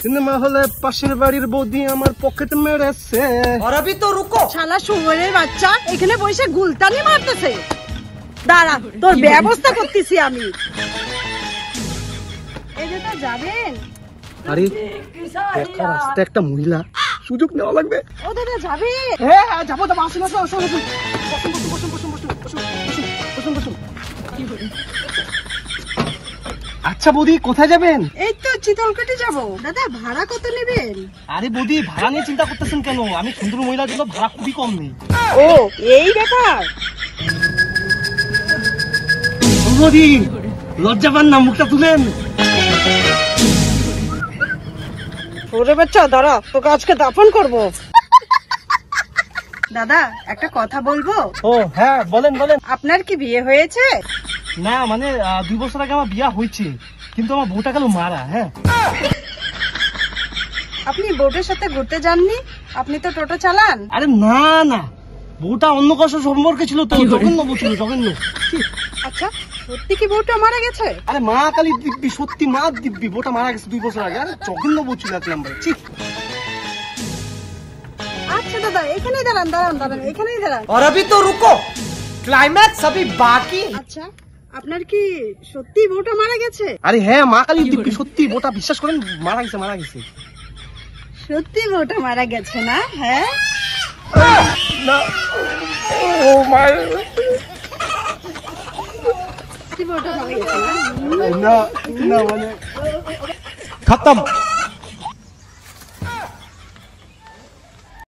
Cinema হলে পাশের বাড়ির বৌদি আমার পকেট মেরেছে। और अभी तो रुको, শালা শুয়োরের বাচ্চা এখানে বসে গুলতানি মারতেছে। দাঁড়া, তোর ব্যবস্থা করতেছি আমি। এই যে তো যাবেন। আরে দেখা রাস্তা একটা মহিলা, সুযোগ নেওয়া লাগবে। ও দাদা যাবে? হ্যাঁ হ্যাঁ যাবো যাবো, আসুন আসুন আসুন আসুন, বসুন বসুন বসুন বসুন বসুন বসুন বসুন বসুন বসুন। আচ্ছা বৌদি কোথায় যাবেন? এই তো চিতলকুটি যাব। দাদা ভাড়া কত নেবেন? আরে বৌদি ভাড়া নিয়ে চিন্তা করতেছেন কেন? আমি সুন্দর মহিলার জন্য ভাড়া খুবই কম নেই। ও এই ব্যাপার। বৌদি লজ্জা পান না, মুখটা তুলেন। ওরে বাচ্চা দাঁড়া, তোকে আজকে দাফন করব। দাদা একটা কথা বলবো। ও হ্যাঁ বলেন বলেন। আপনার কি বিয়ে হয়েছে? না মানে 2 বছর আগে আমার বিয়ে হয়েছে, কিন্তু আমার বউটা গেল মারা। হ্যাঁ আপনি বোটের সাথে ঘুরতে যাননি? আপনি তো টোটো চালান। আরে না না, বউটা অন্য কারোর সম্পর্কে ছিল তো, জঘন্য বউ ছিল, জঘন্য। আচ্ছা সত্যি কি বউটা মারা গেছে? আরে মা কালী দিব্যি, সত্যি মা দিব্যি, বউটা মারা গেছে 2 বছর আগে। আরে জঘন্য বউ ছিল এক নম্বরে। আচ্ছা দাদা এখানেই দাঁড়ান দাঁড়ান দাঁড়ান, এখানেই দাঁড়ান। और अभी तो रुको, क्लाइमैक्स अभी बाकी। আচ্ছা আপনার কি সত্যি বউটা মারা গেছে? আরে হ্যাঁ মা কালী দিব্যি, সত্যি বউটা, বিশ্বাস করেন মারা গেছে, মারা গেছে। সত্যি বউটা মারা গেছে না? হ্যাঁ না ও মা, সত্যি বউটা মারা গেছে না? না না মানে खत्म।